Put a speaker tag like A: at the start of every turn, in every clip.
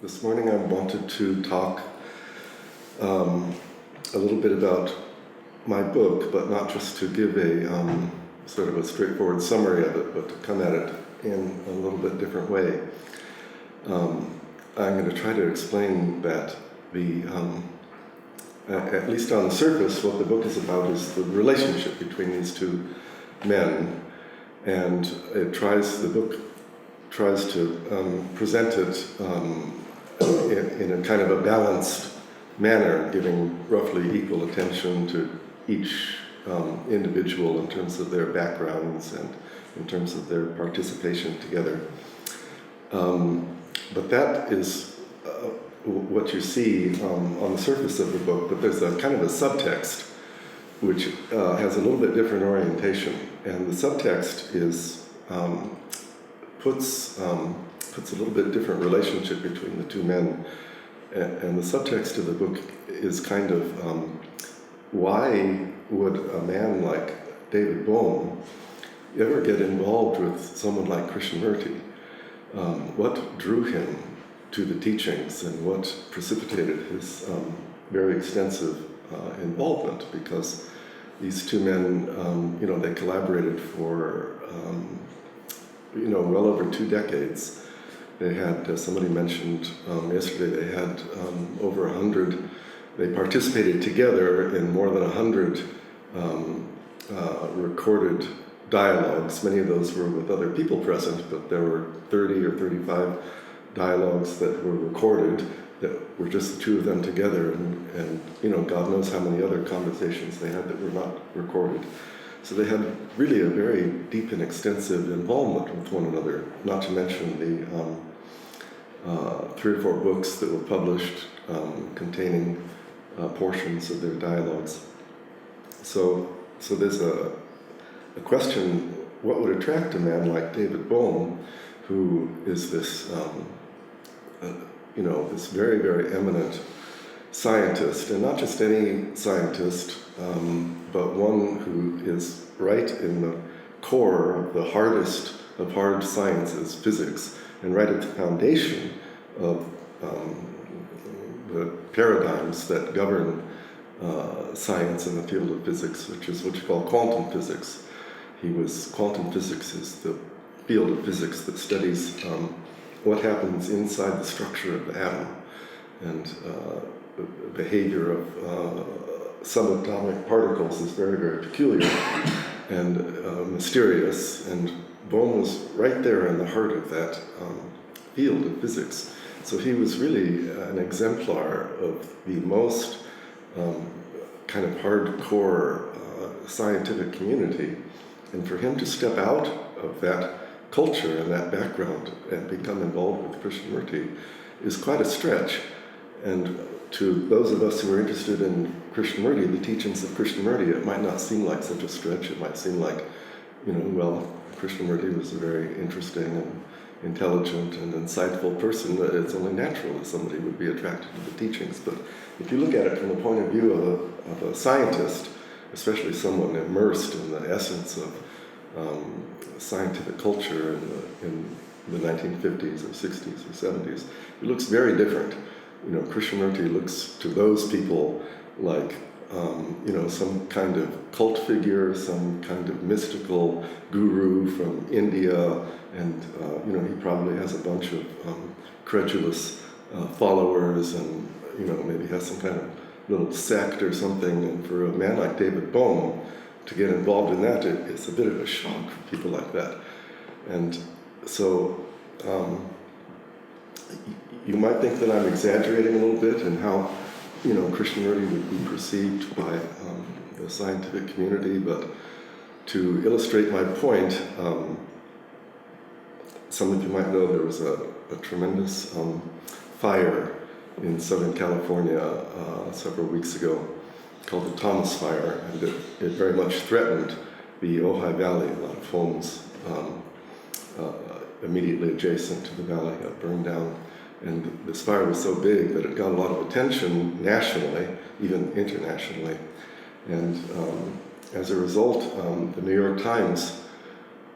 A: This morning I wanted to talk a little bit about my book, but not just to give a sort of a straightforward summary of it, but to come at it in a little bit different way. I'm going to try to explain that at least on the surface, what the book is about is the relationship between these two men, and the book tries to present it in a kind of a balanced manner, giving roughly equal attention to each individual in terms of their backgrounds and in terms of their participation together. But that is what you see on the surface of the book, but there's a kind of a subtext which has a little bit different orientation, and the subtext is puts a little bit different relationship between the two men, and the subtext of the book is kind of why would a man like David Bohm ever get involved with someone like Krishnamurti? What drew him to the teachings and what precipitated his very extensive involvement? Because these two men, they collaborated for well over 2 decades. They had, somebody mentioned yesterday, they had over 100. They participated together in more than 100 recorded dialogues. Many of those were with other people present, but there were 30 or 35 dialogues that were recorded that were just the two of them together, and God knows how many other conversations they had that were not recorded. So they had really a very deep and extensive involvement with one another, not to mention the 3 or 4 books that were published containing portions of their dialogues. So there's a question: what would attract a man like David Bohm, who is this this very, very eminent scientist, and not just any scientist, but one who is right in the core of the hardest of hard sciences, physics, and right at the foundation of the paradigms that govern science in the field of physics, which is what you call quantum physics. Quantum physics is the field of physics that studies what happens inside the structure of the atom, and the behavior of subatomic particles is very, very peculiar and mysterious, and Bohm was right there in the heart of that field of physics. So he was really an exemplar of the most kind of hardcore scientific community, and for him to step out of that culture and that background and become involved with Krishnamurti is quite a stretch. And to those of us who are interested in Krishnamurti, the teachings of Krishnamurti, it might not seem like such a stretch. It might seem like, Krishnamurti was a very interesting and intelligent and insightful person. It's only natural that somebody would be attracted to the teachings. But if you look at it from the point of view of a scientist, especially someone immersed in the essence of scientific culture in the 1950s or 60s or 70s, it looks very different. Krishnamurti looks to those people like, some kind of cult figure, some kind of mystical guru from India, and, he probably has a bunch of credulous followers, and, maybe has some kind of little sect or something. And for a man like David Bohm to get involved in that, it's a bit of a shock for people like that. And so you might think that I'm exaggerating a little bit in how, Krishnamurti would be perceived by the scientific community, but to illustrate my point, some of you might know there was a tremendous fire in Southern California several weeks ago called the Thomas Fire, and it very much threatened the Ojai Valley. A lot of homes immediately adjacent to the valley got burned down. And this fire was so big that it got a lot of attention nationally, even internationally. And as a result, the New York Times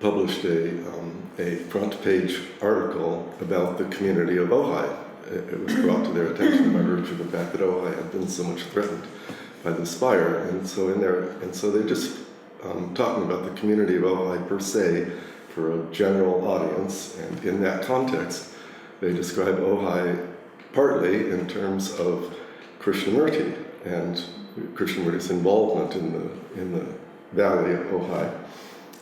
A: published a front page article about the community of Ojai it was brought to their attention by virtue of the fact that Ojai had been so much threatened by the spire. And so they're just talking about the community of Ojai per se for a general audience. And in that context, they describe Ojai partly in terms of Krishnamurti and Krishnamurti's involvement in the valley of Ojai.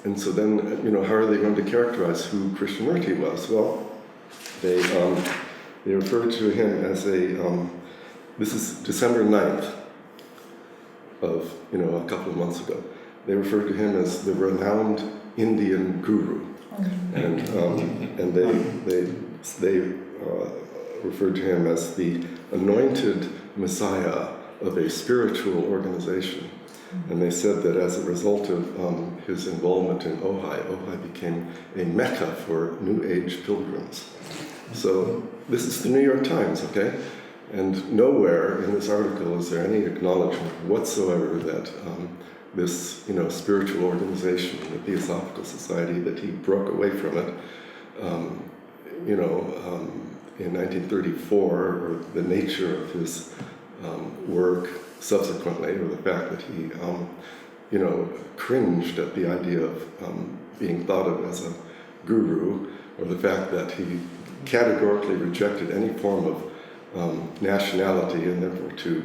A: And so then, how are they going to characterize who Krishnamurti was? Well, they refer to him as this is December 9th of, a couple of months ago. They refer to him as the renowned Indian guru. And they referred to him as the anointed messiah of a spiritual organization. And they said that as a result of his involvement in Ojai became a mecca for New Age pilgrims. So this is the New York Times, okay? And nowhere in this article is there any acknowledgement whatsoever that this, spiritual organization, the Theosophical Society, that he broke away from it, in 1934, or the nature of his work subsequently, or the fact that he, cringed at the idea of being thought of as a guru, or the fact that he categorically rejected any form of nationality, and therefore to,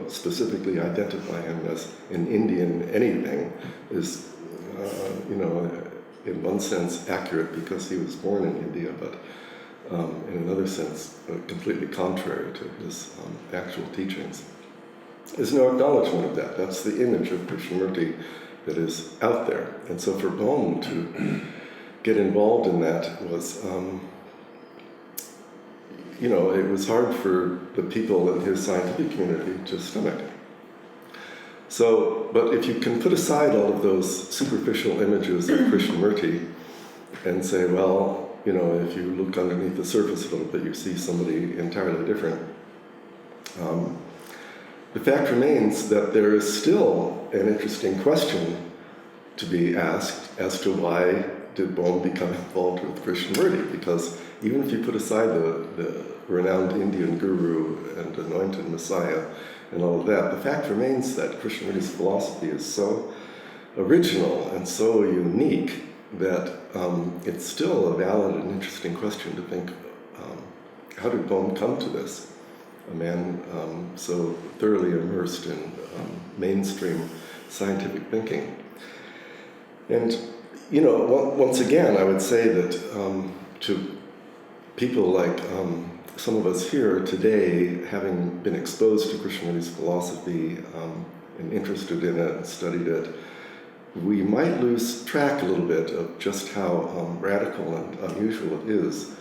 A: specifically identify him as an Indian anything is, in one sense accurate because he was born in India, but in another sense completely contrary to his actual teachings. There's no acknowledgement of that. That's the image of Krishnamurti that is out there. And so for Bohm to get involved in that was, it was hard for the people in his scientific community to stomach. So, but if you can put aside all of those superficial images of Krishnamurti and say, well, if you look underneath the surface a little bit, you see somebody entirely different. The fact remains that there is still an interesting question to be asked as to why did Bohm become involved with Krishnamurti, because even if you put aside the renowned Indian guru and anointed messiah and all of that, the fact remains that Krishnamurti's philosophy is so original and so unique that it's still a valid and interesting question to think, how did Bohm come to this? A man so thoroughly immersed in mainstream scientific thinking. And, once again, I would say that to people like some of us here today, having been exposed to Krishnamurti's philosophy and interested in it and studied it, we might lose track a little bit of just how radical and unusual it is.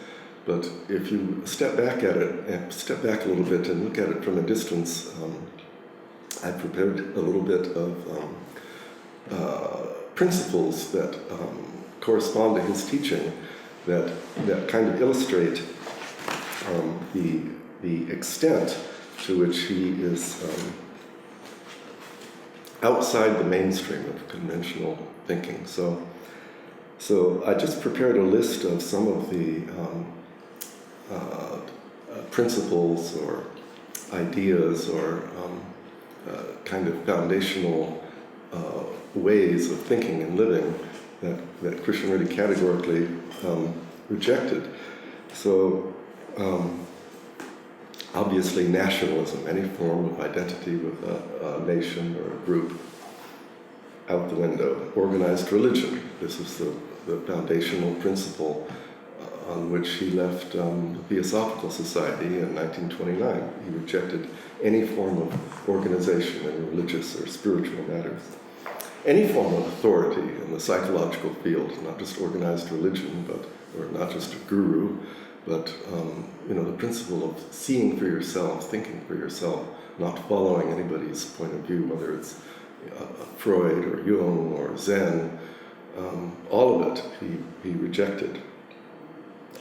A: But if you step back a little bit and look at it from a distance, I prepared a little bit of principles that correspond to his teaching that kind of illustrate the extent to which he is outside the mainstream of conventional thinking. So I just prepared a list of some of the principles or ideas or kind of foundational ways of thinking and living that Krishnamurti categorically rejected. So obviously nationalism, any form of identity with a nation or a group, out the window. Organized religion, this is the foundational principle on which he left the Theosophical Society in 1929. He rejected any form of organization in religious or spiritual matters. Any form of authority in the psychological field, not just organized religion, or not just a guru, but the principle of seeing for yourself, thinking for yourself, not following anybody's point of view, whether it's Freud or Jung or Zen, all of it he rejected.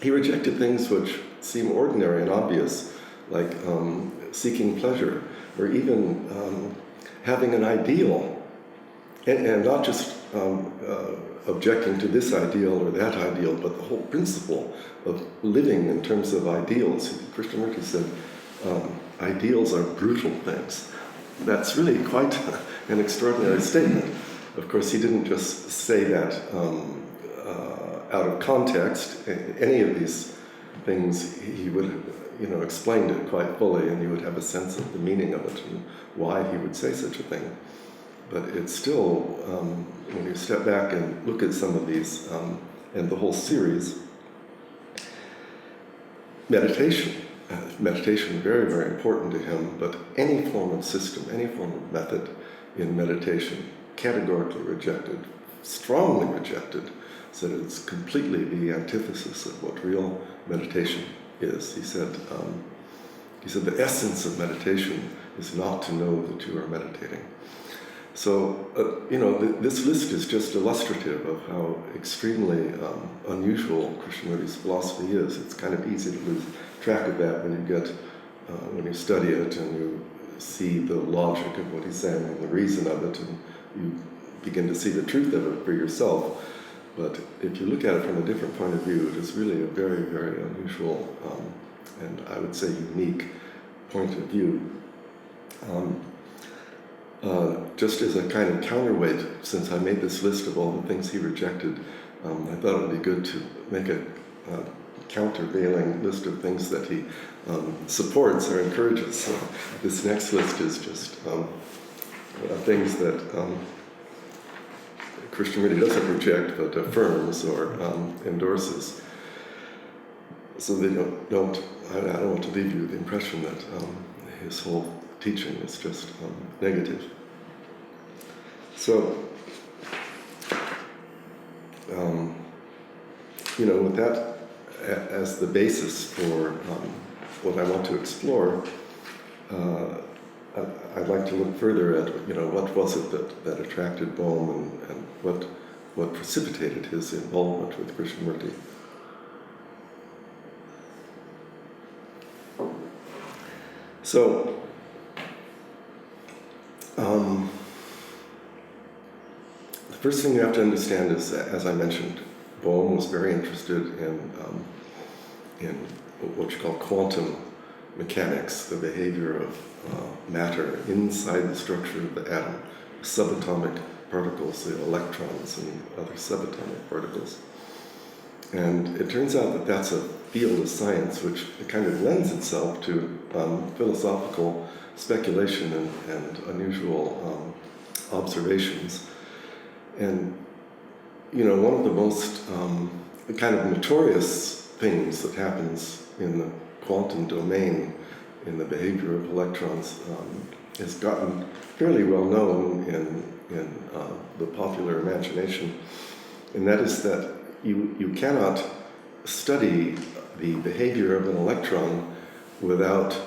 A: He rejected things which seem ordinary and obvious, like seeking pleasure, or even having an ideal, and not just objecting to this ideal or that ideal, but the whole principle of living in terms of ideals. Krishnamurti said, ideals are brutal things. That's really quite an extraordinary statement. Of course, he didn't just say that out of context. Any of these things, he would have, explained it quite fully, and you would have a sense of the meaning of it and why he would say such a thing. But it's still, when you step back and look at some of these, and the whole series, meditation very, very important to him, but any form of system, any form of method in meditation, categorically rejected, strongly rejected, said it's completely the antithesis of what real meditation is. He said the essence of meditation is not to know that you are meditating. So, this list is just illustrative of how extremely unusual Krishnamurti's philosophy is. It's kind of easy to lose track of that when you study it and you see the logic of what he's saying and the reason of it, and you begin to see the truth of it for yourself. But if you look at it from a different point of view, it is really a very, very unusual and I would say unique point of view. Just as a kind of counterweight, since I made this list of all the things he rejected, I thought it would be good to make a countervailing list of things that he supports or encourages. So this next list is just things that Krishnamurti doesn't reject, but affirms or endorses. So they don't. I don't want to leave you with the impression that his whole teaching is just negative. So, with that as the basis for what I want to explore, I'd like to look further at, what was it that attracted Bohm and what precipitated his involvement with Krishnamurti. So, the first thing you have to understand is, as I mentioned, Bohm was very interested in what you call quantum mechanics, the behavior of matter inside the structure of the atom, subatomic particles, the electrons and other subatomic particles. And it turns out that that's a field of science which kind of lends itself to philosophical speculation and unusual observations. And, one of the most kind of notorious things that happens in the quantum domain in the behavior of electrons has gotten fairly well known in the popular imagination, and that is that you cannot study the behavior of an electron without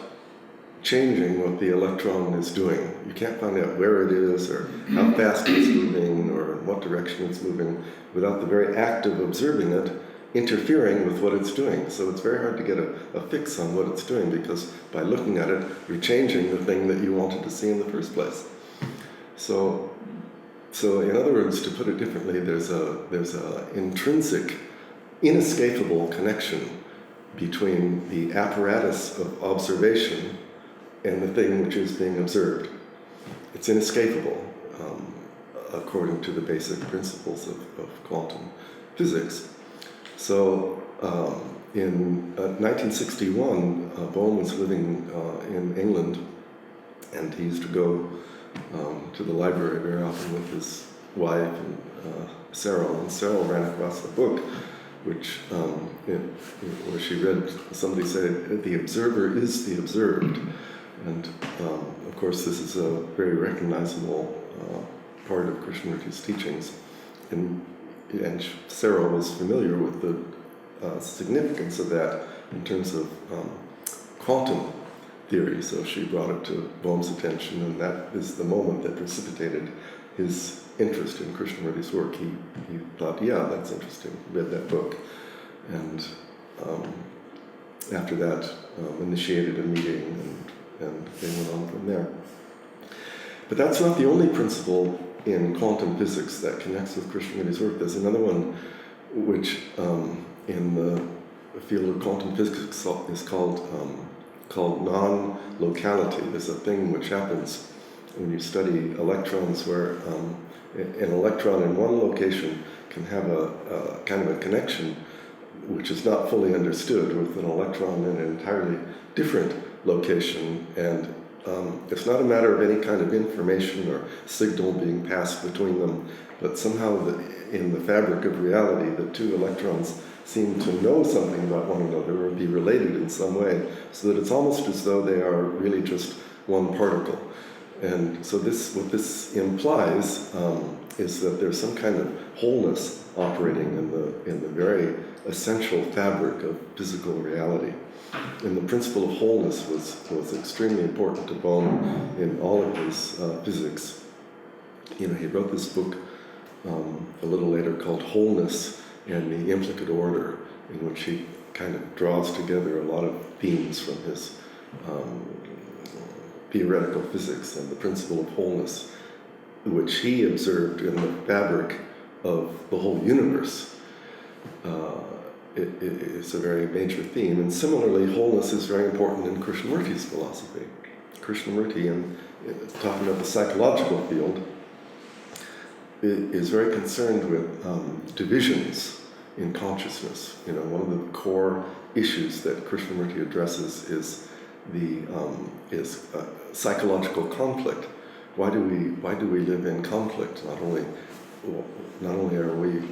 A: changing what the electron is doing. You can't find out where it is or how fast it's moving or in what direction it's moving without the very act of observing it interfering with what it's doing. So it's very hard to get a fix on what it's doing, because by looking at it, you're changing the thing that you wanted to see in the first place. So in other words, to put it differently, there's a intrinsic, inescapable connection between the apparatus of observation and the thing which is being observed. It's inescapable, according to the basic principles of quantum physics. So in 1961, Bohm was living in England, and he used to go to the library very often with his wife and Cyril. And Cyril ran across a book which, where she read somebody say, "The observer is the observed." And of course, this is a very recognizable part of Krishnamurti's teachings. And Sarah was familiar with the significance of that in terms of quantum theory, so she brought it to Bohm's attention, and that is the moment that precipitated his interest in Krishnamurti's work. He thought, yeah, that's interesting, read that book, and after that initiated a meeting, and they went on from there. But that's not the only principle in quantum physics that connects with Krishnamurti's work. There's another one which in the field of quantum physics is called non-locality. There's a thing which happens when you study electrons where an electron in one location can have a kind of a connection which is not fully understood with an electron in an entirely different location, and it's not a matter of any kind of information or signal being passed between them, but somehow in the fabric of reality, the two electrons seem to know something about one another or be related in some way, so that it's almost as though they are really just one particle. And so what this implies is that there's some kind of wholeness operating in the very essential fabric of physical reality. And the principle of wholeness was extremely important to Bohm in all of his physics. He wrote this book a little later called Wholeness and the Implicate Order, in which he kind of draws together a lot of themes from his theoretical physics and the principle of wholeness, which he observed in the fabric of the whole universe. It's a very major theme. And similarly, wholeness is very important in Krishnamurti's philosophy. Krishnamurti, in talking about the psychological field, is very concerned with divisions in consciousness. One of the core issues that Krishnamurti addresses is psychological conflict. Why do we live in conflict? Not only are we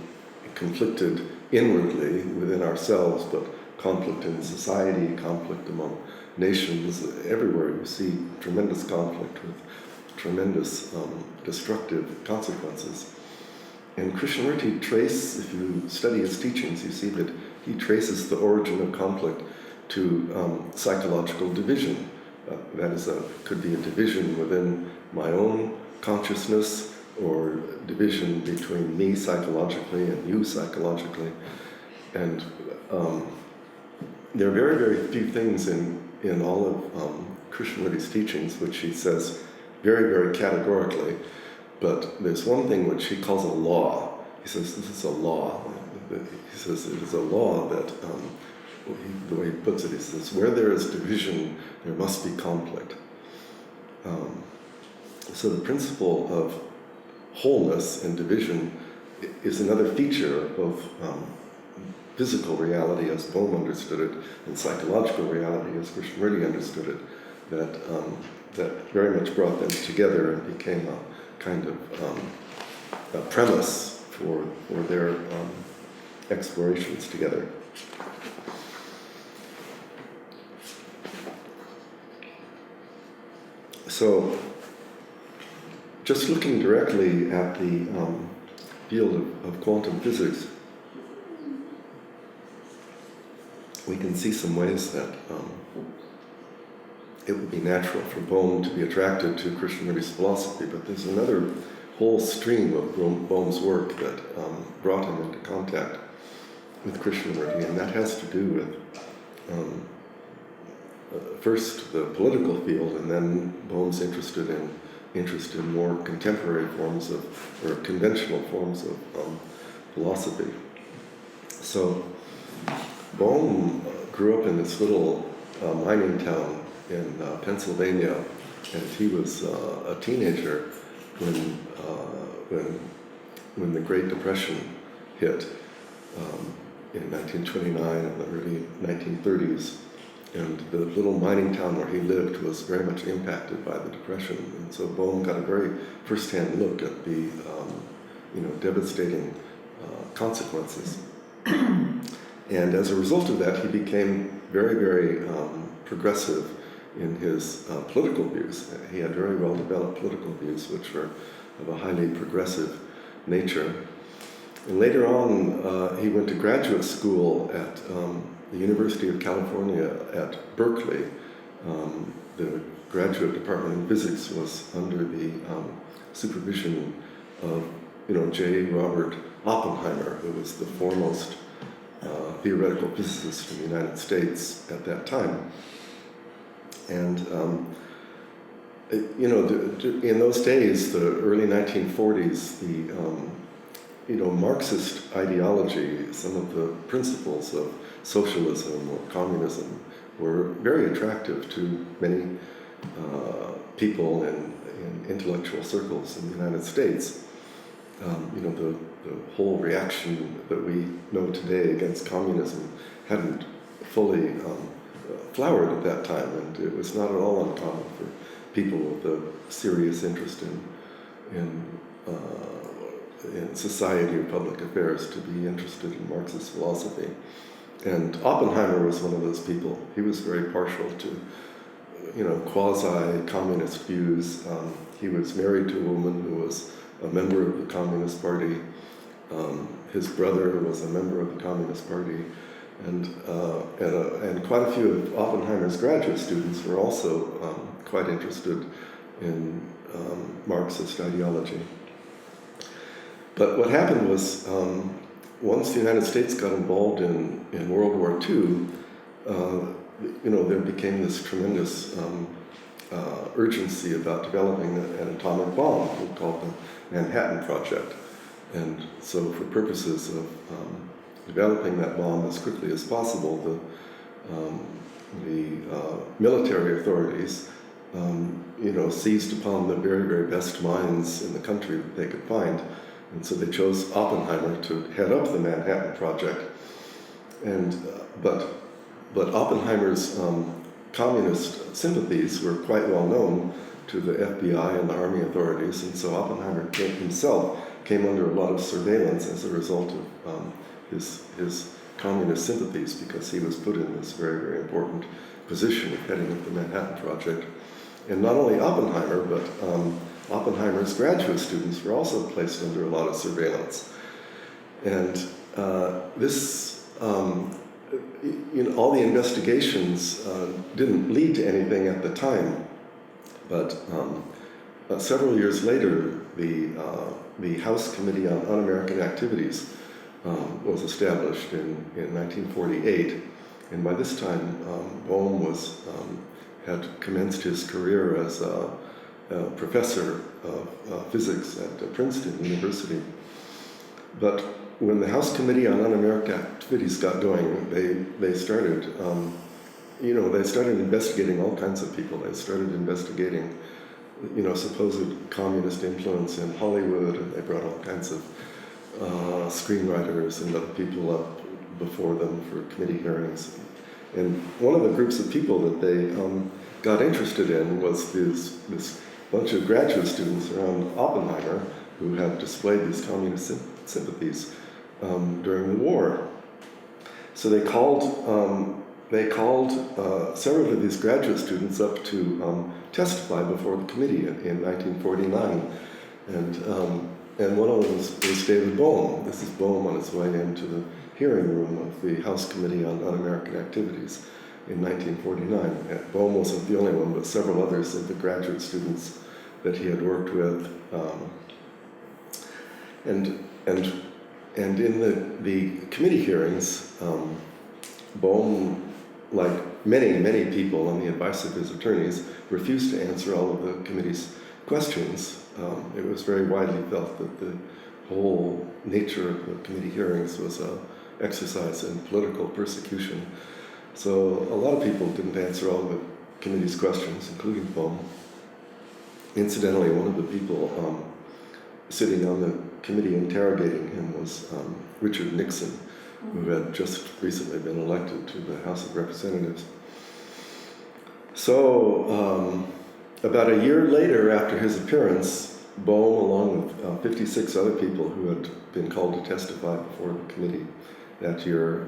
A: conflicted inwardly within ourselves, but conflict in society, conflict among nations, everywhere you see tremendous conflict with tremendous destructive consequences. And Krishnamurti if you study his teachings, you see that he traces the origin of conflict to psychological division. That is, could be a division within my own consciousness, or division between me psychologically and you psychologically. And there are very, very few things in all of Krishnamurti's teachings which he says very, very categorically, but there's one thing which he calls a law. He says this is a law. He says it is a law that, the way he puts it, he says, where there is division, there must be conflict. So the principle of wholeness and division is another feature of physical reality as Bohm understood it, and psychological reality as Krishnamurti understood it, that very much brought them together and became a kind of a premise for their explorations together. So, just looking directly at the field of quantum physics, we can see some ways that it would be natural for Bohm to be attracted to Krishnamurti's philosophy, but there's another whole stream of Bohm's work that brought him into contact with Krishnamurti, and that has to do with first the political field, and then Bohm's interest in more contemporary forms or conventional forms of philosophy. So Bohm grew up in this little mining town in Pennsylvania, and he was a teenager when the Great Depression hit in 1929 and the early 1930s. And the little mining town where he lived was very much impacted by the Depression. And so Bohm got a very first-hand look at the devastating consequences. And as a result of that, he became very, very progressive in his political views. He had very well-developed political views, which were of a highly progressive nature. And later on, he went to graduate school at the University of California at Berkeley. The graduate department in physics was under the supervision of, J. Robert Oppenheimer, who was the foremost theoretical physicist in the United States at that time. And in those days, the early 1940s, Marxist ideology, some of the principles of socialism or communism were very attractive to many people in intellectual circles in the United States. The whole reaction that we know today against communism hadn't fully flowered at that time, and it was not at all uncommon for people with a serious interest in society or public affairs to be interested in Marxist philosophy. And Oppenheimer was one of those people. He was very partial to, quasi-communist views. He was married to a woman who was a member of the Communist Party. His brother was a member of the Communist Party. And quite a few of Oppenheimer's graduate students were also quite interested in Marxist ideology. But what happened was, once the United States got involved in World War II, there became this tremendous urgency about developing an atomic bomb called the Manhattan Project. And so for purposes of developing that bomb as quickly as possible, the military authorities seized upon the very, very best minds in the country that they could find. And so they chose Oppenheimer to head up the Manhattan Project. And but Oppenheimer's communist sympathies were quite well known to the FBI and the Army authorities, and so Oppenheimer himself came under a lot of surveillance as a result of his communist sympathies, because he was put in this very, very important position of heading up the Manhattan Project. And not only Oppenheimer, but Oppenheimer's graduate students were also placed under a lot of surveillance. And all the investigations didn't lead to anything at the time, but several years later, the House Committee on Un-American Activities was established in 1948, and by this time, Bohm had commenced his career as a professor of physics at Princeton University. But when the House Committee on Un-American Activities got going, they started investigating all kinds of people. They started investigating, supposed communist influence in Hollywood, and they brought all kinds of screenwriters and other people up before them for committee hearings. And one of the groups of people that they got interested in was this bunch of graduate students around Oppenheimer who had displayed these communist sympathies during the war. So they called several of these graduate students up to testify before the committee in 1949, and one of them was David Bohm. This is Bohm on his way into the hearing room of the House Committee on Un-American Activities in 1949. And Bohm wasn't the only one, but several others of the graduate students that he had worked with. And in the committee hearings, Bohm, like many people on the advice of his attorneys, refused to answer all of the committee's questions. It was very widely felt that the whole nature of the committee hearings was an exercise in political persecution. So a lot of people didn't answer all of the committee's questions, including Bohm. Incidentally, one of the people sitting on the committee interrogating him was Richard Nixon, who had just recently been elected to the House of Representatives. So about a year later after his appearance, Bohm, along with 56 other people who had been called to testify before the committee that year,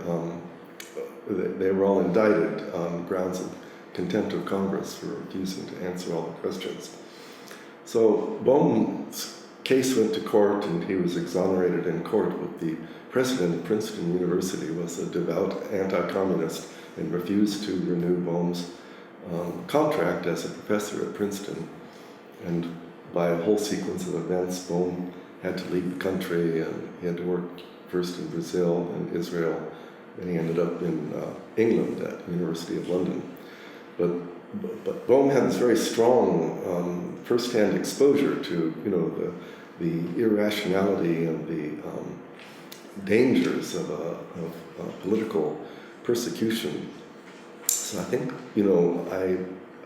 A: they were all indicted on grounds of contempt of Congress for refusing to answer all the questions. So Bohm's case went to court, and he was exonerated in court, but the president of Princeton University was a devout anti-communist and refused to renew Bohm's contract as a professor at Princeton. And by a whole sequence of events, Bohm had to leave the country, and he had to work first in Brazil and Israel, and he ended up in England at the University of London. But but Bohm had this very strong first-hand exposure to, the irrationality and the dangers of political persecution. So I think,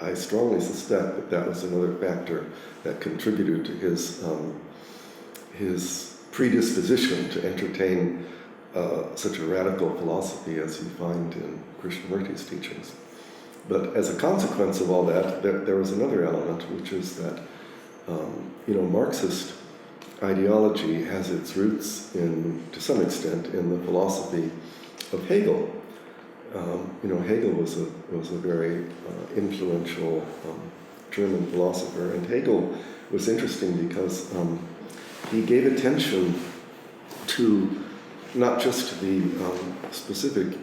A: I strongly suspect that that was another factor that contributed to his predisposition to entertain such a radical philosophy as you find in Krishnamurti's teachings. But as a consequence of all that, there was another element, which is that, Marxist ideology has its roots to some extent, in the philosophy of Hegel. Hegel was a very influential German philosopher, and Hegel was interesting because he gave attention to not just the specific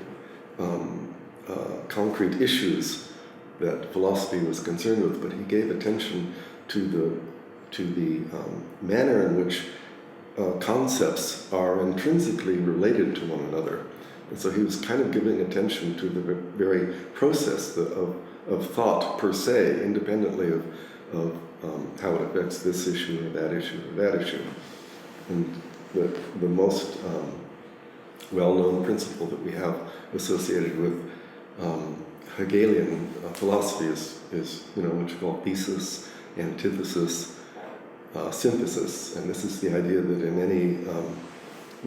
A: concrete issues that philosophy was concerned with, but he gave attention to the manner in which concepts are intrinsically related to one another. And so he was kind of giving attention to the very process of thought per se, independently of how it affects this issue or that issue or that issue. And the most well-known principle that we have associated with Hegelian philosophy is what you call thesis, antithesis, synthesis. And this is the idea that in any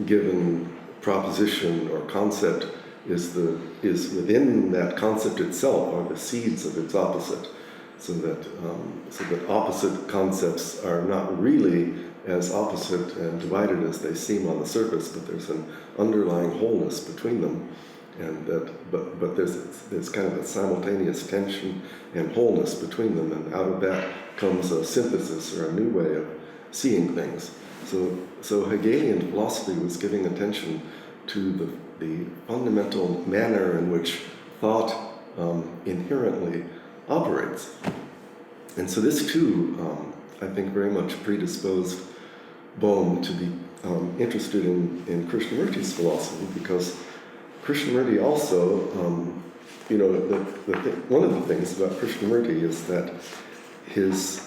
A: given proposition or concept is within that concept itself are the seeds of its opposite, so that opposite concepts are not really as opposite and divided as they seem on the surface, but there's an underlying wholeness between them, and but there's kind of a simultaneous tension and wholeness between them, and out of that comes a synthesis or a new way of seeing things. So Hegelian philosophy was giving attention to the fundamental manner in which thought inherently operates. And so this too, I think, very much predisposed Bohm to be interested in Krishnamurti's philosophy, because Krishnamurti also, one of the things about Krishnamurti is that his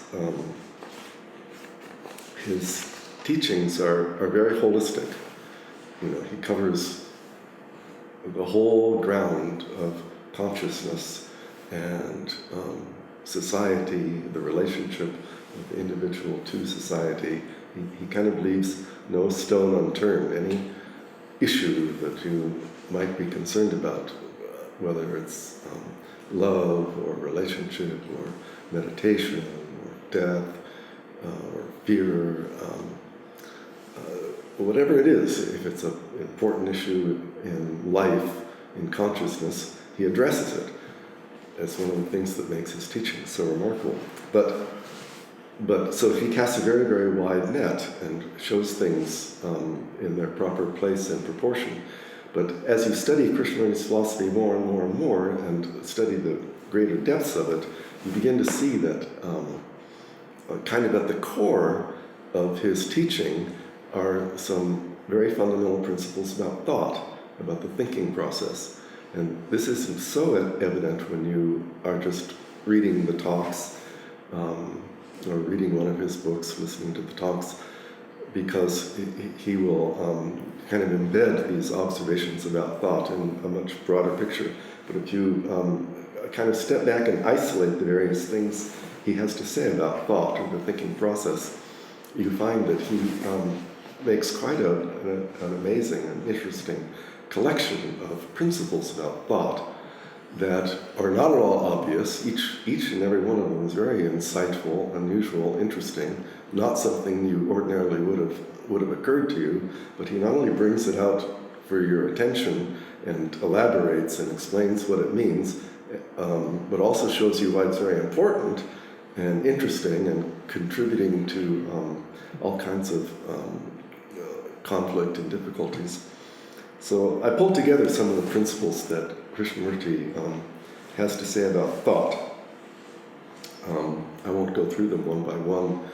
A: teachings are very holistic. He covers the whole ground of consciousness and society, the relationship of the individual to society. He kind of leaves no stone unturned. Any issue that you might be concerned about, whether it's love or relationship or meditation or death or fear, whatever it is, if it's an important issue in life, in consciousness, he addresses it. It's one of the things that makes his teaching so remarkable. But so he casts a very, very wide net and shows things in their proper place and proportion. But as you study Krishnamurti's philosophy more and more and more, and study the greater depths of it, you begin to see that kind of at the core of his teaching are some very fundamental principles about thought, about the thinking process. And this isn't so evident when you are just reading the talks, or reading one of his books, listening to the talks, because he will kind of embed these observations about thought in a much broader picture. But if you kind of step back and isolate the various things he has to say about thought or the thinking process, you find that he makes quite an amazing and interesting collection of principles about thought that are not at all obvious. Each and every one of them is very insightful, unusual, interesting, not something you ordinarily would have occurred to you, but he not only brings it out for your attention and elaborates and explains what it means, but also shows you why it's very important and interesting and contributing to all kinds of conflict and difficulties. So I pulled together some of the principles that Krishnamurti has to say about thought. I won't go through them one by one,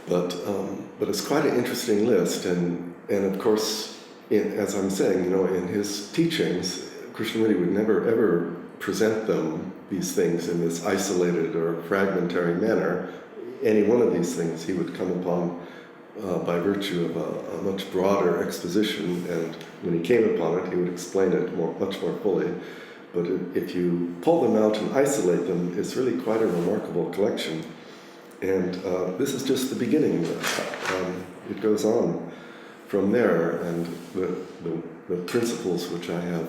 A: but it's quite an interesting list. And of course, as I'm saying, in his teachings, Krishnamurti would never ever present them, these things, in this isolated or fragmentary manner, any one of these things he would come upon by virtue of a much broader exposition, and when he came upon it, he would explain it much more fully. But if you pull them out and isolate them, it's really quite a remarkable collection. And this is just the beginning. It goes on from there, and the principles which I have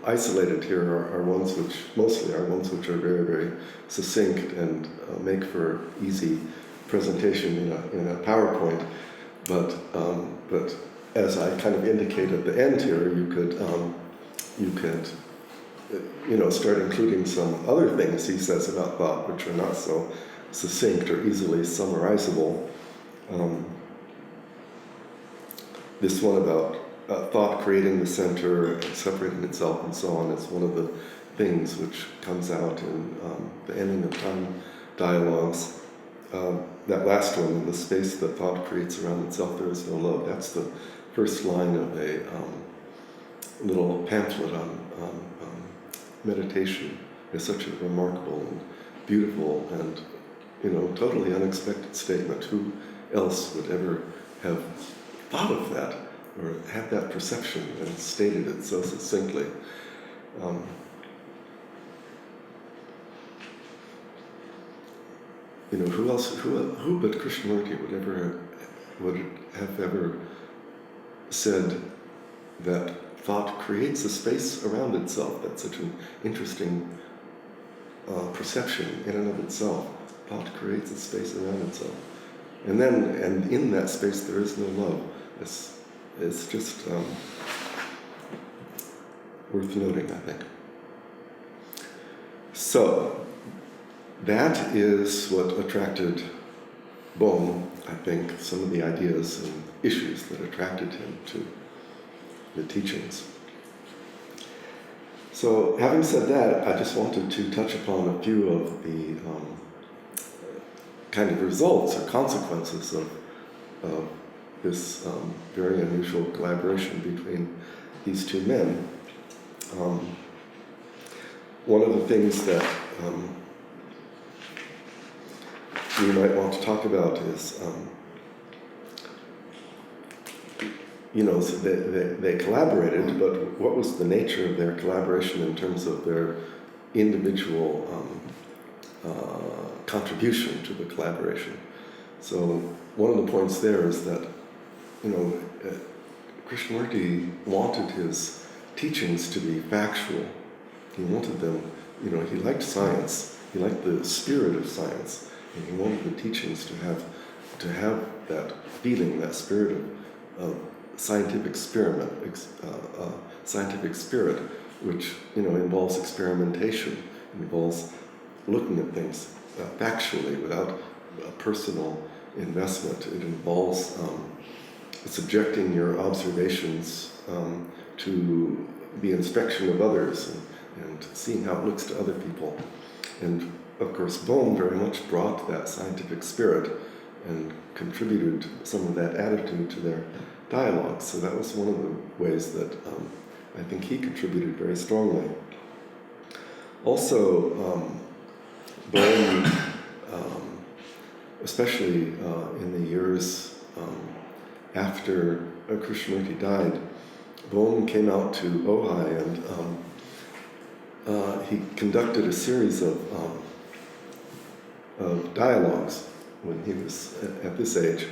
A: isolated here are ones which mostly are ones which are very, very succinct and make for easy presentation in a PowerPoint. But as I kind of indicate at the end here, you could start including some other things he says about thought which are not so succinct or easily summarizable. This one about thought creating the center and separating itself and so on is one of the things which comes out in the ending of time dialogues. That last one, in the space that thought creates around itself, there is no love. That's the first line of a little pamphlet on meditation. It's such a remarkable and beautiful and totally unexpected statement. Who else would ever have thought of that or had that perception and stated it so succinctly? Who but Krishnamurti would have ever said that thought creates a space around itself? That's such an interesting perception in and of itself. Thought creates a space around itself. And in that space there is no love. It's just worth noting, I think. So, that is what attracted Bohm, I think, some of the ideas and issues that attracted him to the teachings. So, having said that, I just wanted to touch upon a few of the kind of results or consequences of this very unusual collaboration between these two men. One of the things that we might want to talk about is, so they collaborated, but what was the nature of their collaboration in terms of their individual contribution to the collaboration? So one of the points there is that, Krishnamurti wanted his teachings to be factual. He wanted them, he liked science, he liked the spirit of science, and he wanted the teachings to have that feeling, that spirit of scientific spirit, which involves experimentation, involves looking at things factually without a personal investment. It involves subjecting your observations to the inspection of others and seeing how it looks to other people. And of course, Bohm very much brought that scientific spirit and contributed some of that attitude to their dialogues. So that was one of the ways that I think he contributed very strongly. Also, Bohm, especially in the years after Krishnamurti died, Bohm came out to Ojai and he conducted a series of dialogues when he was at this age,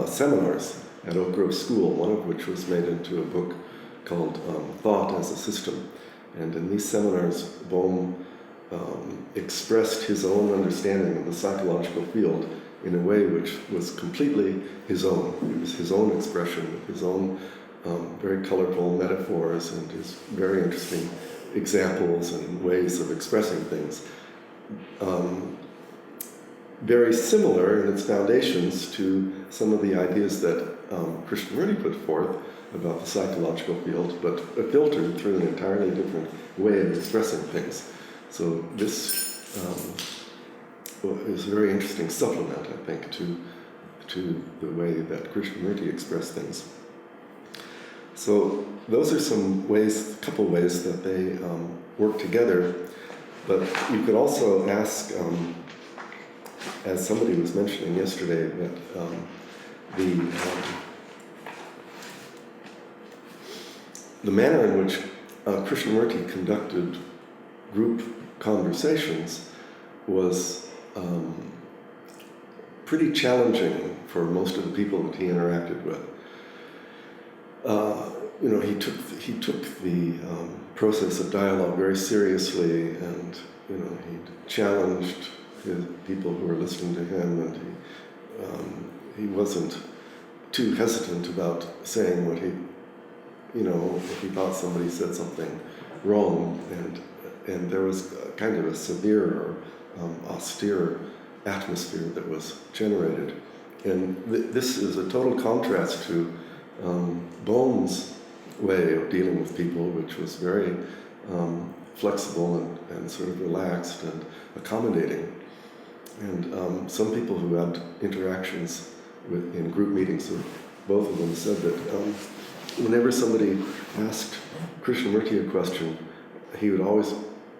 A: seminars at Oak Grove School, one of which was made into a book called Thought as a System. And in these seminars, Bohm expressed his own understanding of the psychological field in a way which was completely his own. It was his own expression, his own very colorful metaphors and his very interesting examples and ways of expressing things. Very similar in its foundations to some of the ideas that Krishnamurti put forth about the psychological field, but filtered through an entirely different way of expressing things. So this is a very interesting supplement, I think, to the way that Krishnamurti expressed things. So those are some ways, a couple ways that they work together. But you could also ask, as somebody was mentioning yesterday, that the manner in which Krishnamurti conducted group conversations was pretty challenging for most of the people that he interacted with. He took the process of dialogue very seriously, and he challenged his people who were listening to him, and he wasn't too hesitant about saying what if he thought somebody said something wrong, and there was kind of a severe or austere atmosphere that was generated. And this is a total contrast to Bohm's way of dealing with people, which was very flexible and sort of relaxed and accommodating. And some people who had interactions in group meetings with both of them said that whenever somebody asked Krishnamurti a question, he would always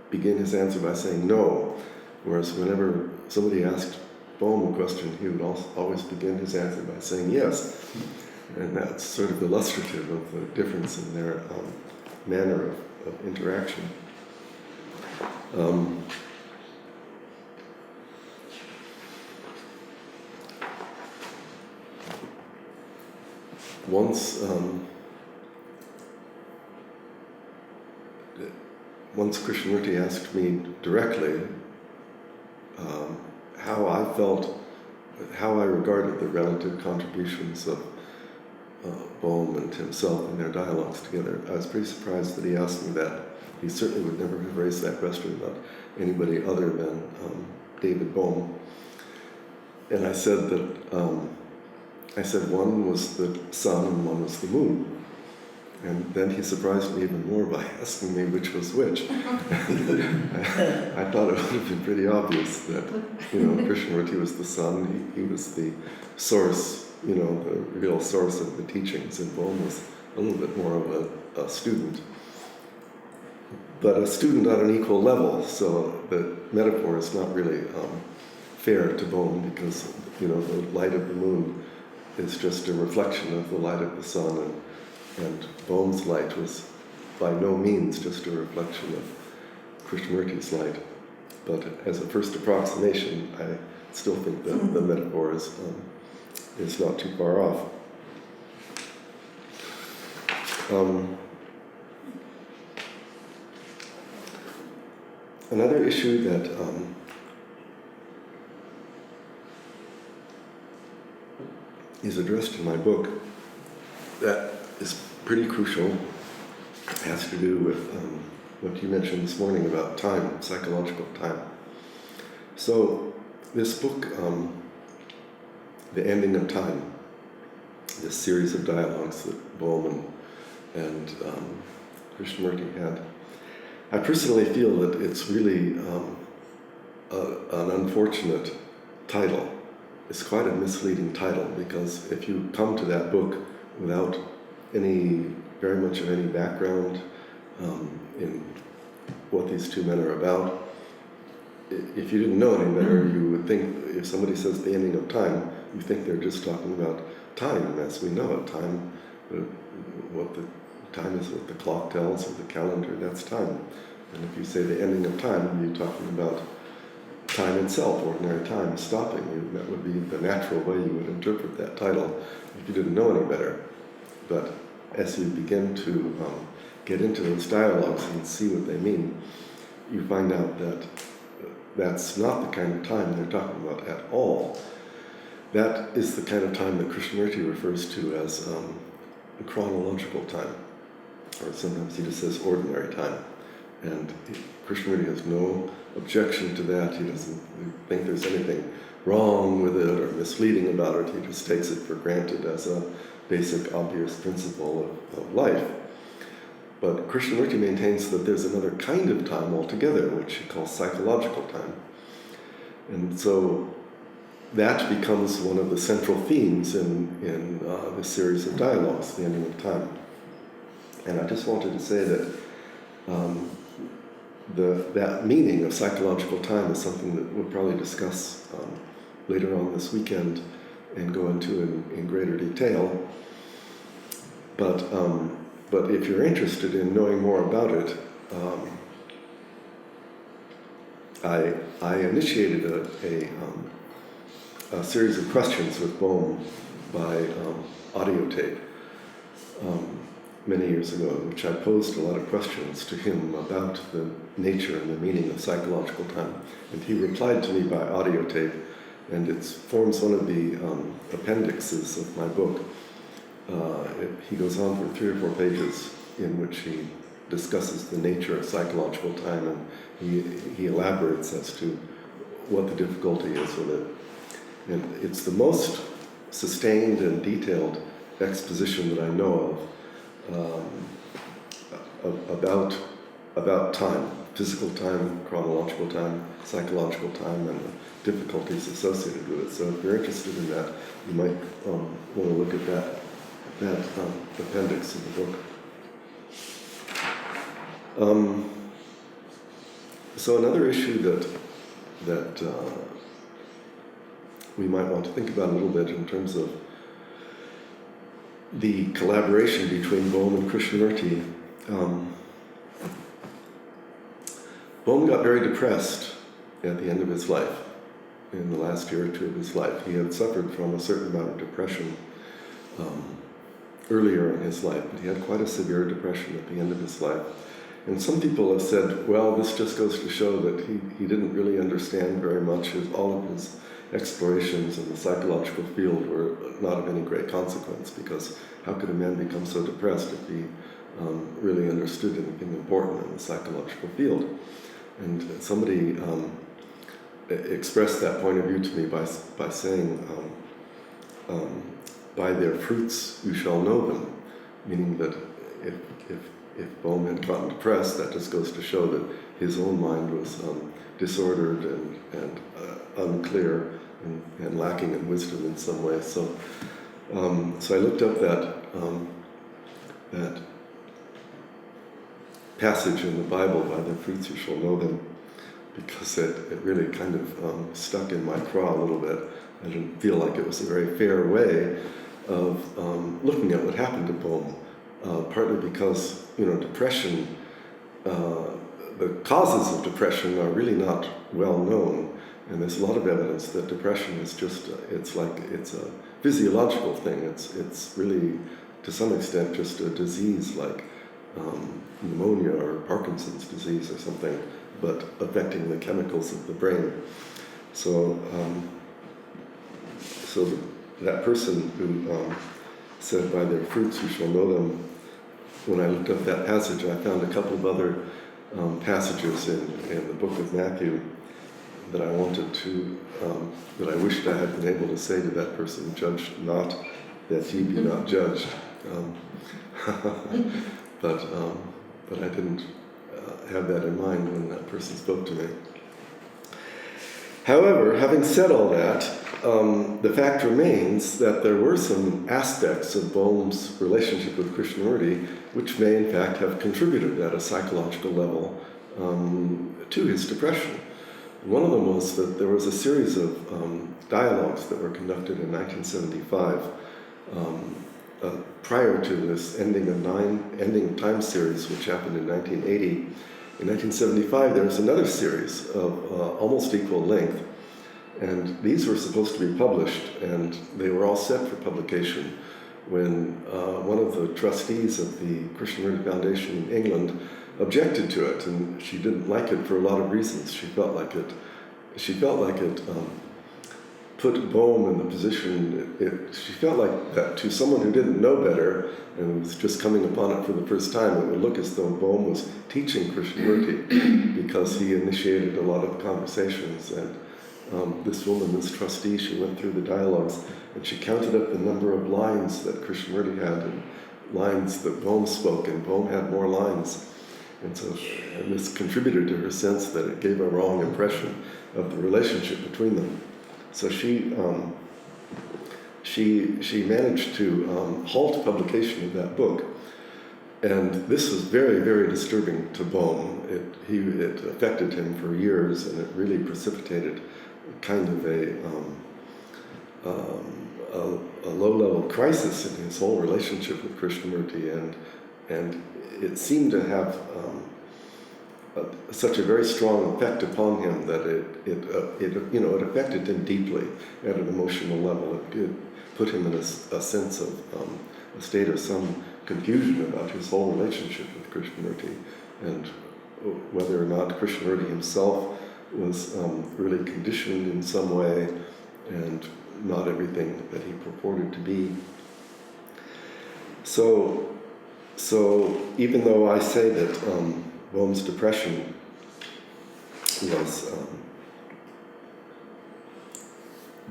A: begin his answer by saying no, whereas whenever somebody asked Bohm a question, he would always begin his answer by saying yes. And that's sort of illustrative of the difference in their manner of interaction. Once Krishnamurti asked me directly how I regarded the relative contributions of Bohm and himself in their dialogues together. I was pretty surprised that he asked me that. He certainly would never have raised that question about anybody other than David Bohm. And I said that one was the sun and one was the moon. And then he surprised me even more by asking me which was which. I thought it would have been pretty obvious that, Krishnamurti was the sun, he was the source, the real source of the teachings, and Bohm was a little bit more of a student. But a student on an equal level, so the metaphor is not really fair to Bohm, because, the light of the moon is just a reflection of the light of the sun, and Bohm's light was by no means just a reflection of Krishnamurti's light. But as a first approximation, I still think that the metaphor is not too far off. Another issue that is addressed in my book that is pretty crucial has to do with what you mentioned this morning about time, psychological time. So this book, The Ending of Time, this series of dialogues that Bohm and Krishnamurti had, I personally feel that it's really an unfortunate title. It's quite a misleading title, because if you come to that book without very much of any background in what these two men are about, if you didn't know any better, you would think, if somebody says the ending of time, you think they're just talking about time as we know it. Time, what the time is, what the clock tells, or the calendar, that's time. And if you say the ending of time, you're talking about time itself, ordinary time, stopping. That would be the natural way you would interpret that title if you didn't know any better. But as you begin to get into those dialogues and see what they mean, you find out that that's not the kind of time they're talking about at all. That is the kind of time that Krishnamurti refers to as chronological time, or sometimes he just says ordinary time. And Krishnamurti has no objection to that. He doesn't think there's anything wrong with it or misleading about it. He just takes it for granted as a basic, obvious principle of life. But Krishnamurti maintains that there's another kind of time altogether, which he calls psychological time. And so that becomes one of the central themes in this series of dialogues, The Ending of Time. And I just wanted to say that that meaning of psychological time is something that we'll probably discuss later on this weekend and go into in greater detail. But if you're interested in knowing more about it, I initiated a series of questions with Bohm by audio tape many years ago, in which I posed a lot of questions to him about the nature and the meaning of psychological time. And he replied to me by audio tape, and it forms one of the appendixes of my book. He goes on for 3 or 4 pages in which he discusses the nature of psychological time, and he elaborates as to what the difficulty is with it. And it's the most sustained and detailed exposition that I know of about time, physical time, chronological time, psychological time, and the difficulties associated with it. So if you're interested in that, you might want to look at that appendix in the book. So another issue that we might want to think about a little bit in terms of the collaboration between Bohm and Krishnamurti. Bohm got very depressed at the end of his life, in the last year or 2 of his life. He had suffered from a certain amount of depression earlier in his life, but he had quite a severe depression at the end of his life. And some people have said, well, this just goes to show that he didn't really understand very much. All of his explorations in the psychological field were not of any great consequence, because how could a man become so depressed if he really understood anything important in the psychological field? And somebody expressed that point of view to me by saying, by their fruits you shall know them, meaning that if Bohm had gotten depressed, that just goes to show that his own mind was disordered and unclear and lacking in wisdom in some way. So I looked up that passage in the Bible, by their fruits you shall know them, because it really kind of stuck in my craw a little bit. I didn't feel like it was a very fair way of looking at what happened to Bohm, partly because, depression, the causes of depression are really not well known, and there's a lot of evidence that depression is just, it's a physiological thing. It's really, to some extent, just a disease like pneumonia or Parkinson's disease or something, but affecting the chemicals of the brain. So that person who said, by their fruits you shall know them, when I looked up that passage, I found a couple of other passages in the book of Matthew that I wanted to, that I wished I had been able to say to that person, judge not, that ye be not judged. But I didn't have that in mind when that person spoke to me. However, having said all that, the fact remains that there were some aspects of Bohm's relationship with Krishnamurti which may in fact have contributed at a psychological level to his depression. One of them was that there was a series of dialogues that were conducted in 1975 prior to this ending time series, which happened in 1980. In 1975, there was another series of almost equal length, and these were supposed to be published, and they were all set for publication when one of the trustees of the Krishnamurti Foundation in England objected to it, and she didn't like it for a lot of reasons. She felt like it put Bohm in the position, she felt like that to someone who didn't know better and was just coming upon it for the first time, it would look as though Bohm was teaching Krishnamurti because he initiated a lot of conversations. And this woman, this trustee, she went through the dialogues and she counted up the number of lines that Krishnamurti had and lines that Bohm spoke, and Bohm had more lines. And this contributed to her sense that it gave a wrong impression of the relationship between them. So she managed to halt publication of that book. And this was very, very disturbing to Bohm. it affected him for years, and it really precipitated kind of a low-level crisis in his whole relationship with Krishnamurti, and it seemed to have such a very strong effect upon him that it affected him deeply at an emotional level. It put him in a sense of a state of some confusion about his whole relationship with Krishnamurti, and whether or not Krishnamurti himself was really conditioned in some way, and not everything that he purported to be. So even though I say that Bohm's depression was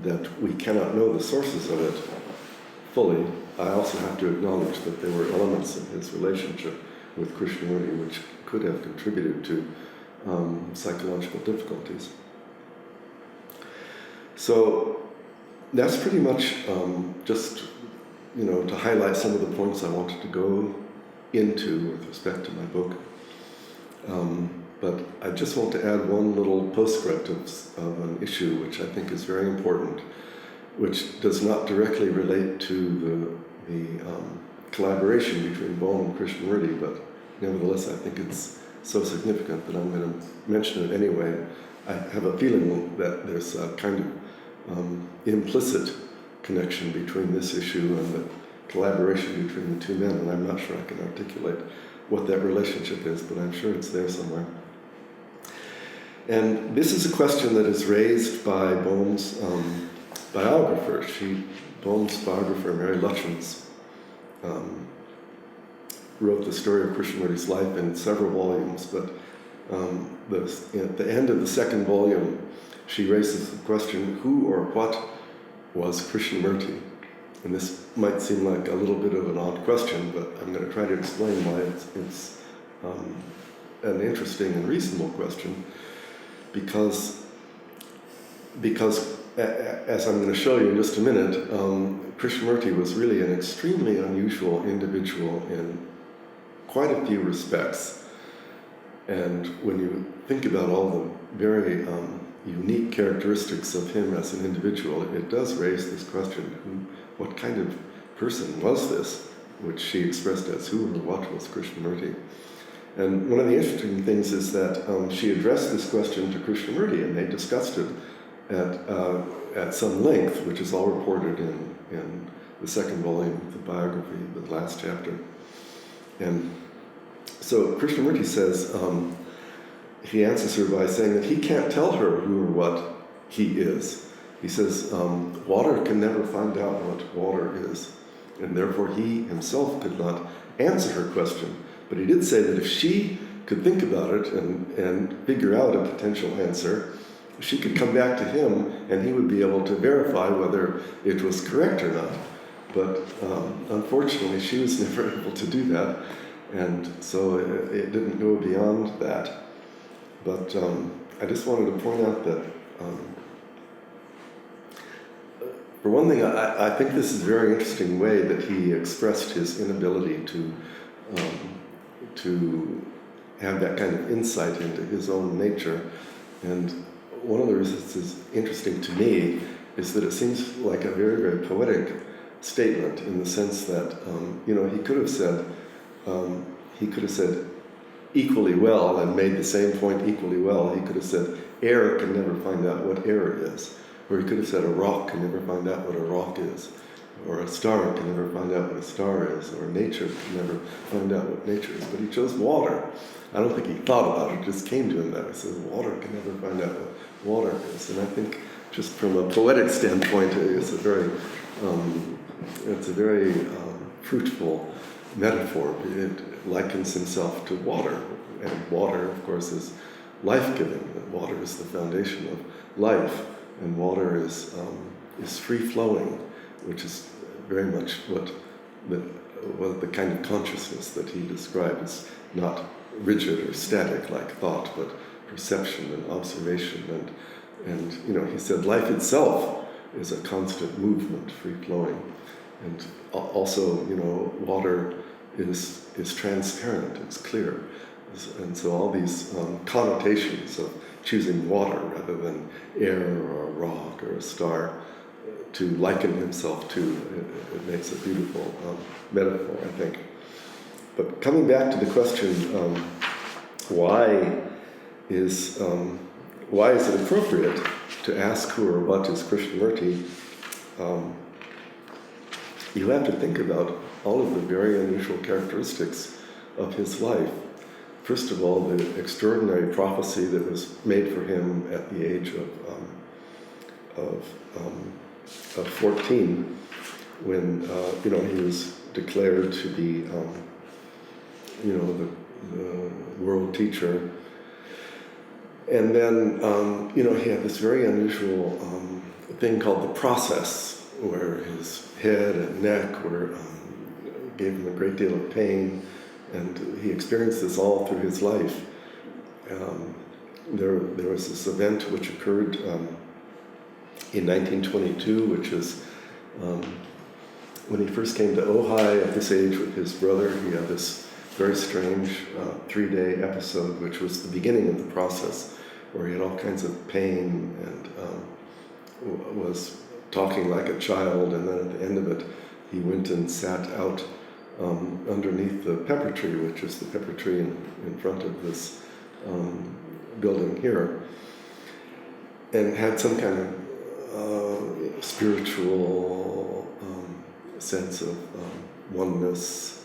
A: that we cannot know the sources of it fully, I also have to acknowledge that there were elements in his relationship with Krishnamurti which could have contributed to psychological difficulties. So that's pretty much just, to highlight some of the points I wanted to go into with respect to my book. But I just want to add one little postscript of an issue which I think is very important, which does not directly relate to the collaboration between Bohm and Krishnamurti, but nevertheless I think it's so significant that I'm going to mention it anyway. I have a feeling that there's a kind of implicit connection between this issue and the collaboration between the two men, and I'm not sure I can articulate what that relationship is, but I'm sure it's there somewhere. And this is a question that is raised by Bohm's biographer. Bohm's biographer, Mary Lutyens, wrote the story of Krishnamurti's life in several volumes, but at the end of the second volume, she raises the question, who or what was Krishnamurti? And this might seem like a little bit of an odd question, but I'm going to try to explain why it's an interesting and reasonable question, because as I'm going to show you in just a minute, Krishnamurti was really an extremely unusual individual in quite a few respects. And when you think about all the very unique characteristics of him as an individual, it does raise this question, what kind of person was this, which she expressed as who or what was Krishnamurti. And one of the interesting things is that she addressed this question to Krishnamurti, and they discussed it at some length, which is all reported in the second volume of the biography, the last chapter. And so Krishnamurti says, he answers her by saying that he can't tell her who or what he is. He says, water can never find out what water is, and therefore he himself could not answer her question. But he did say that if she could think about it and figure out a potential answer, she could come back to him and he would be able to verify whether it was correct or not. But unfortunately, she was never able to do that, and so it didn't go beyond that. But I just wanted to point out that, for one thing, I think this is a very interesting way that he expressed his inability to have that kind of insight into his own nature. And one of the reasons it's interesting to me is that it seems like a very, very poetic statement, in the sense that, he could have said equally well and made the same point equally well. He could have said air can never find out what air is, or he could have said a rock can never find out what a rock is, or a star can never find out what a star is, or nature can never find out what nature is. But he chose water. I don't think he thought about it, it just came to him that. He says water can never find out what water is. And I think just from a poetic standpoint, it's a very fruitful metaphor. It likens himself to water, and water, of course, is life-giving. Water is the foundation of life, and water is free-flowing, which is very much what the kind of consciousness that he described. It's not rigid or static like thought, but perception and observation. And he said life itself is a constant movement, free-flowing. And also, water is transparent, it's clear. And so all these connotations of choosing water rather than air or a rock or a star to liken himself to, it makes a beautiful metaphor, I think. But coming back to the question, why is it appropriate to ask who or what is Krishnamurti? You have to think about all of the very unusual characteristics of his life. First of all, the extraordinary prophecy that was made for him at the age of 14, when he was declared to be the world teacher. And then he had this very unusual thing called the process, where his head and neck gave him a great deal of pain, and he experienced this all through his life. There was this event which occurred in 1922, which is when he first came to Ojai at this age with his brother. He had this very strange 3-day episode, which was the beginning of the process, where he had all kinds of pain and was talking like a child, and then at the end of it, he went and sat out underneath the pepper tree, which is the pepper tree in front of this building here, and had some kind of spiritual sense of oneness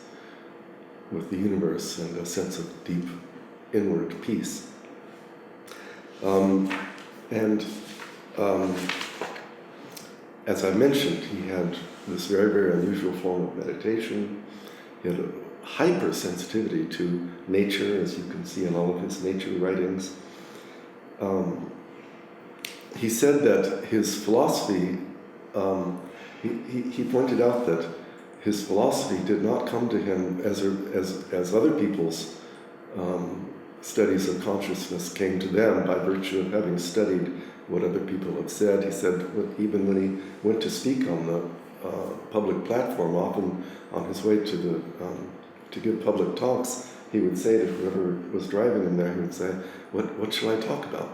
A: with the universe and a sense of deep inward peace. As I mentioned, he had this very, very unusual form of meditation. He had a hypersensitivity to nature, as you can see in all of his nature writings. He said that his philosophy, he pointed out that his philosophy did not come to him as other people's studies of consciousness came to them by virtue of having studied what other people have said. He said even when he went to speak on the public platform, often on his way to give public talks, he would say to whoever was driving him there, he would say, what shall I talk about?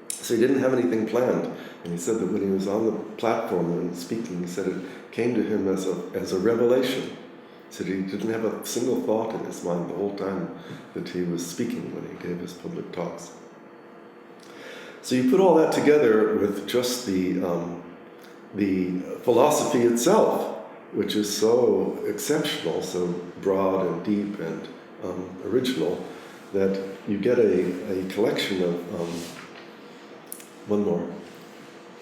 A: So he didn't have anything planned. And he said that when he was on the platform and speaking, he said it came to him as a revelation. He said he didn't have a single thought in his mind the whole time that he was speaking when he gave his public talks. So you put all that together with just the philosophy itself, which is so exceptional, so broad and deep and original, that you get a collection of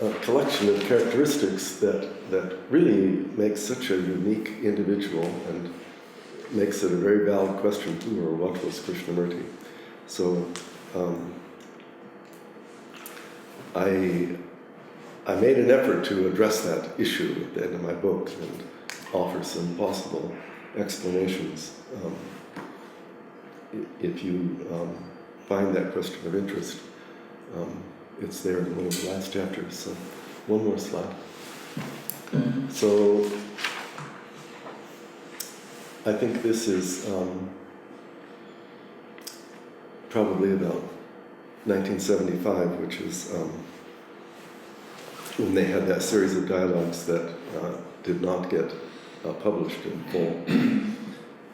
A: a collection of characteristics that really makes such a unique individual and makes it a very valid question, who or what was Krishnamurti. So I made an effort to address that issue at the end of my book and offer some possible explanations. If you find that question of interest, it's there in one of the last chapters. So one more slide. Mm-hmm. So I think this is probably about 1975, which is when they had that series of dialogues that did not get published in full.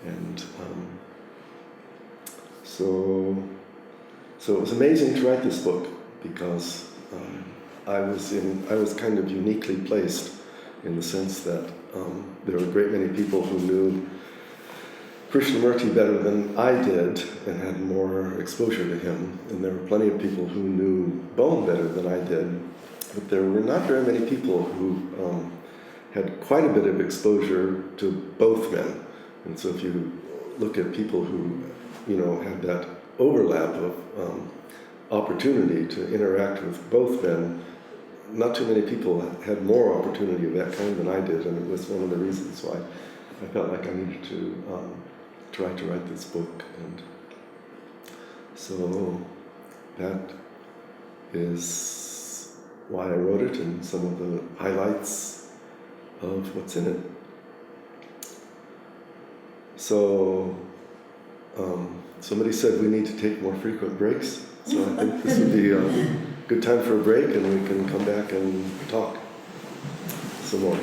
A: And so it was amazing to write this book, because I was kind of uniquely placed in the sense that there were a great many people who knew Krishnamurti better than I did and had more exposure to him, and there were plenty of people who knew Bohm better than I did, but there were not very many people who had quite a bit of exposure to both men. And so if you look at people who had that overlap of opportunity to interact with both men, not too many people had more opportunity of that kind than I did, and it was one of the reasons why I felt like I needed to try to write this book. And so that is why I wrote it and some of the highlights of what's in it. So Somebody said we need to take more frequent breaks, so I think this would be a good time for a break, and we can come back and talk some more.